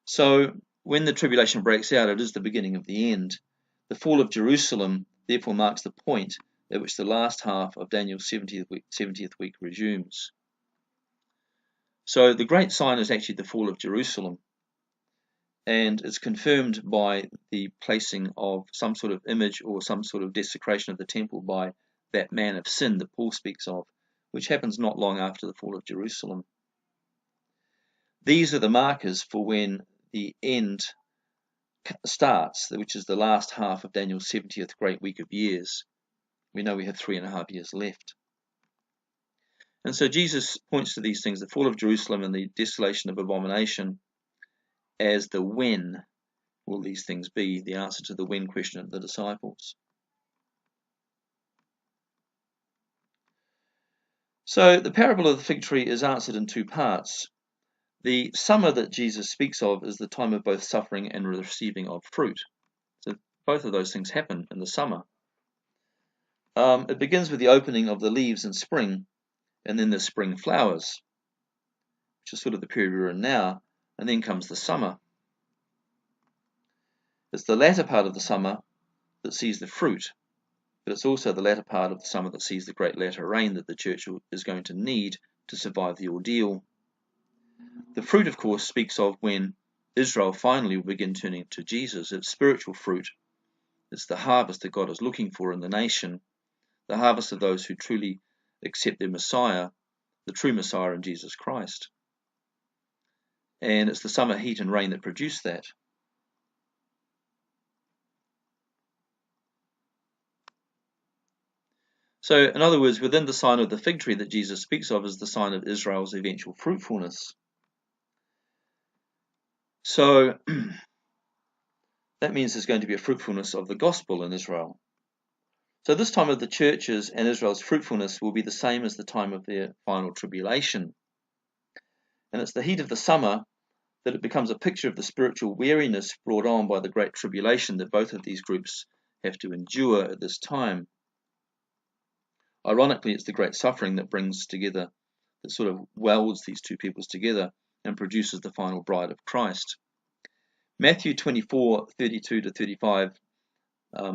So when the tribulation breaks out, it is the beginning of the end. The fall of Jerusalem therefore marks the point at which the last half of Daniel's 70th week resumes. So the great sign is actually the fall of Jerusalem. And it's confirmed by the placing of some sort of image or some sort of desecration of the temple by that man of sin that Paul speaks of, which happens not long after the fall of Jerusalem. These are the markers for when the end starts, which is the last half of Daniel's 70th great week of years. We know we have 3.5 years left. And so Jesus points to these things, the fall of Jerusalem and the desolation of abomination, as the when will these things be, the answer to the when question of the disciples. So the parable of the fig tree is answered in two parts. The summer that Jesus speaks of is the time of both suffering and receiving of fruit. So both of those things happen in the summer. It begins with the opening of the leaves in spring, and then the spring flowers, which is sort of the period we're in now, and then comes the summer. It's the latter part of the summer that sees the fruit, but it's also the latter part of the summer that sees the great latter rain that the church is going to need to survive the ordeal. The fruit, of course, speaks of when Israel finally will begin turning to Jesus. It's spiritual fruit. It's the harvest that God is looking for in the nation, the harvest of those who truly accept their Messiah, the true Messiah in Jesus Christ. And it's the summer heat and rain that produce that. So, in other words, within the sign of the fig tree that Jesus speaks of is the sign of Israel's eventual fruitfulness. So, that means there's going to be a fruitfulness of the gospel in Israel. So this time of the churches and Israel's fruitfulness will be the same as the time of their final tribulation. And it's the heat of the summer that it becomes a picture of the spiritual weariness brought on by the great tribulation that both of these groups have to endure at this time. Ironically, it's the great suffering that brings together, that sort of welds these two peoples together and produces the final bride of Christ. Matthew 24:32 to 35,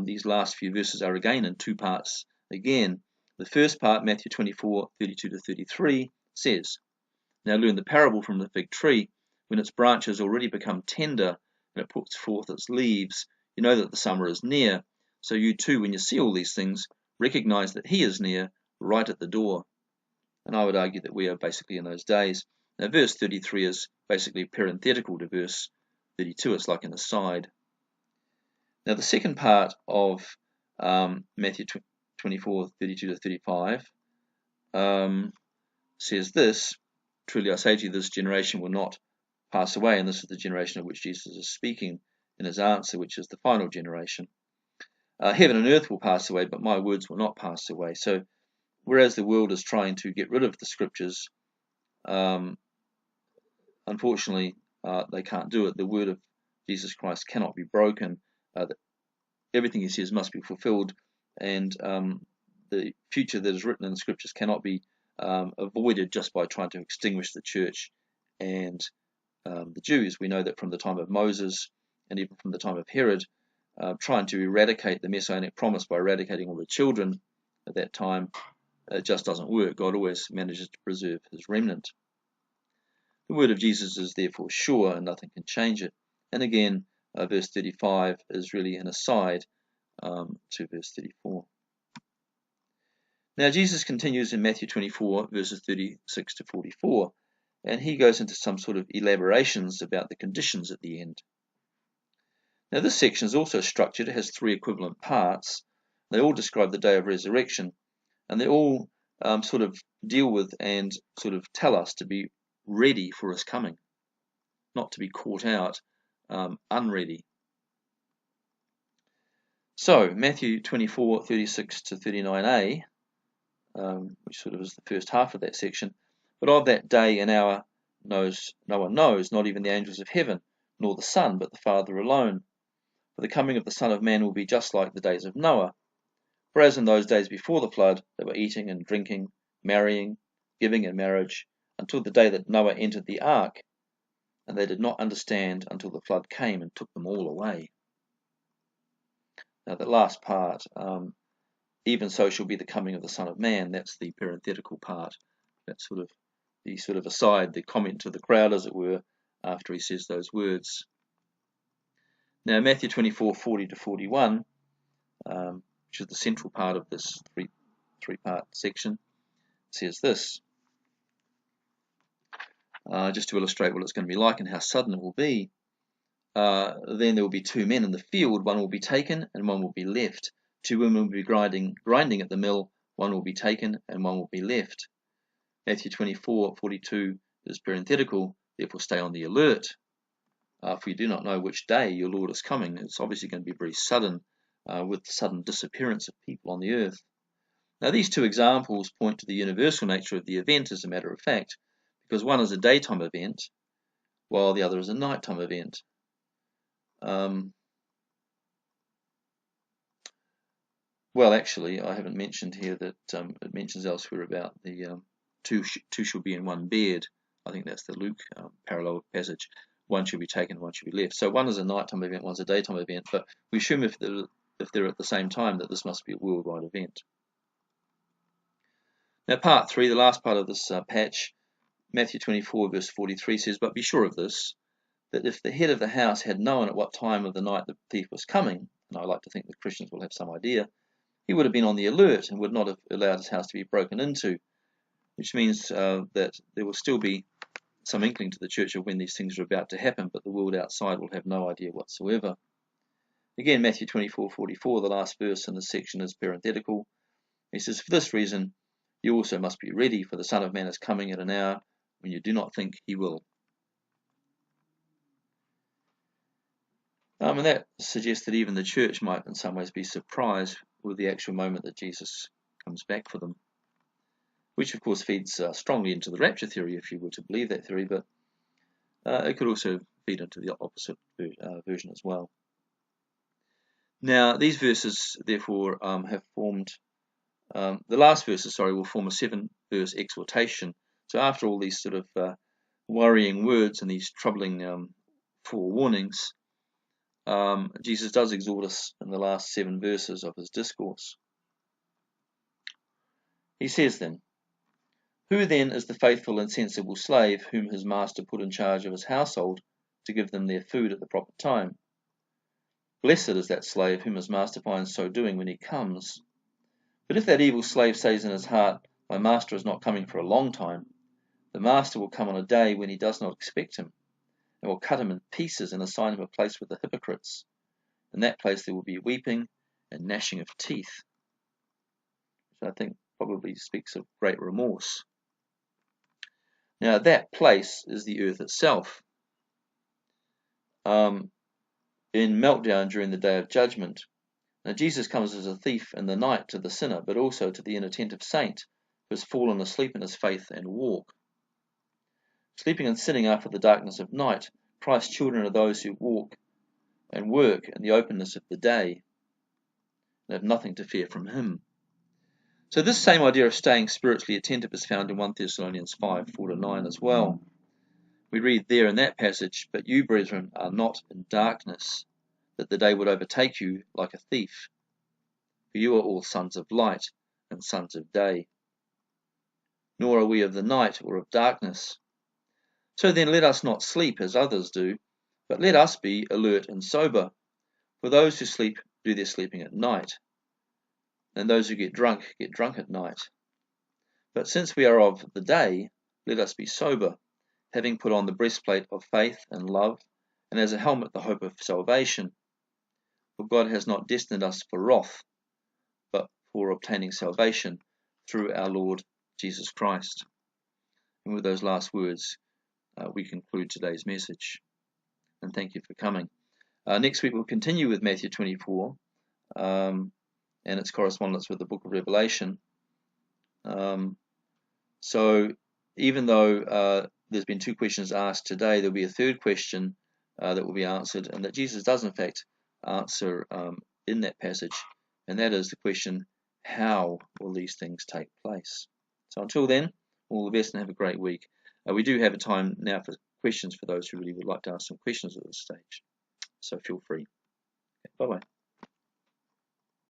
these last few verses are again in two parts. Again, the first part, Matthew 24:32 to 33, says, "Now learn the parable from the fig tree. When its branches already become tender and it puts forth its leaves, you know that the summer is near. So you too, when you see all these things, recognize that he is near, right at the door." And I would argue that we are basically in those days. Now, verse 33 is basically parenthetical to verse 32. It's like an aside. Now, the second part of Matthew 24:32 to 35 says this, "Truly I say to you, this generation will not pass away," and this is the generation of which Jesus is speaking in his answer, which is the final generation. "Heaven and earth will pass away, but my words will not pass away." So, whereas the world is trying to get rid of the scriptures, unfortunately, they can't do it. The word of Jesus Christ cannot be broken. Everything he says must be fulfilled, and the future that is written in the scriptures cannot be avoided just by trying to extinguish the church and the Jews. We know that from the time of Moses and even from the time of Herod, trying to eradicate the Messianic promise by eradicating all the children at that time, it just doesn't work. God always manages to preserve his remnant. The word of Jesus is therefore sure and nothing can change it. And again, verse 35 is really an aside to verse 34. Now Jesus continues in Matthew 24 verses 36 to 44, and he goes into some sort of elaborations about the conditions at the end. Now this section is also structured. It has 3 equivalent parts. They all describe the day of resurrection, and they all sort of deal with and sort of tell us to be ready for his coming, not to be caught out unready. So Matthew 24, 36 to 39a, which sort of is the first half of that section. But of that day and hour no one knows, not even the angels of heaven, nor the Son, but the Father alone. For the coming of the Son of Man will be just like the days of Noah. For as in those days before the flood, they were eating and drinking, marrying, giving in marriage, until the day that Noah entered the ark, and they did not understand until the flood came and took them all away. Now that last part, even so shall be the coming of the Son of Man, that's the parenthetical part. That's sort of the aside, the comment to the crowd, as it were, after he says those words. Now Matthew 24, 40 to 41, which is the central part of this three-part section, says this, just to illustrate what it's going to be like and how sudden it will be. Then there will be 2 men in the field, one will be taken and one will be left. 2 women will be grinding at the mill, one will be taken and one will be left. Matthew 24, 42 is parenthetical, therefore stay on the alert. For you do not know which day your Lord is coming. It's obviously going to be very sudden, with the sudden disappearance of people on the earth. Now these 2 examples point to the universal nature of the event, as a matter of fact, because one is a daytime event, while the other is a nighttime event. Well, actually, I haven't mentioned here that it mentions elsewhere about the two shall be in one bed. I think that's the Luke parallel passage. One shall be taken, one shall be left. So one is a nighttime event, one's a daytime event, but we assume if they're at the same time that this must be a worldwide event. Now part 3, the last part of this patch, Matthew 24 verse 43 says, but be sure of this, that if the head of the house had known at what time of the night the thief was coming, and I like to think that Christians will have some idea, he would have been on the alert and would not have allowed his house to be broken into, which means that there will still be some inkling to the church of when these things are about to happen, but the world outside will have no idea whatsoever. Again, Matthew 24:44, the last verse in this section, is parenthetical. He says, for this reason, you also must be ready, for the Son of Man is coming at an hour when you do not think he will. And that suggests that even the church might in some ways be surprised with the actual moment that Jesus comes back for them, which of course feeds strongly into the rapture theory, if you were to believe that theory, but it could also feed into the opposite version as well. Now these verses therefore have formed, the last verses, will form a 7-verse exhortation. So after all these sort of worrying words and these troubling forewarnings, Jesus does exhort us in the last 7 verses of his discourse. He says then, who then is the faithful and sensible slave whom his master put in charge of his household to give them their food at the proper time? Blessed is that slave whom his master finds so doing when he comes. But if that evil slave says in his heart, my master is not coming for a long time, the master will come on a day when he does not expect him, and will cut him in pieces and assign him a place with the hypocrites. In that place there will be weeping and gnashing of teeth, which I think probably speaks of great remorse. Now that place is the earth itself. In meltdown during the day of judgment. Now Jesus comes as a thief in the night to the sinner, but also to the inattentive saint who has fallen asleep in his faith and walk. Sleeping and sinning after the darkness of night, Christ's children are those who walk and work in the openness of the day and have nothing to fear from him. So this same idea of staying spiritually attentive is found in 1 Thessalonians 5:4-9 as well. We read there in that passage, "But you, brethren, are not in darkness, that the day would overtake you like a thief. For you are all sons of light and sons of day. Nor are we of the night or of darkness. So then let us not sleep as others do, but let us be alert and sober. For those who sleep do their sleeping at night, and those who get drunk at night. But since we are of the day, let us be sober, having put on the breastplate of faith and love, and as a helmet the hope of salvation. For God has not destined us for wrath, but for obtaining salvation through our Lord Jesus Christ." And with those last words, we conclude today's message. And thank you for coming. Next week we'll continue with Matthew 24 and its correspondence with the book of Revelation. So even though there's been two questions asked today, there'll be a third question that will be answered, and that Jesus does in fact answer in that passage, and that is the question, how will these things take place? So until then, all the best and have a great week. We do have a time now for questions for those who really would like to ask some questions at this stage, so feel free. Bye-bye.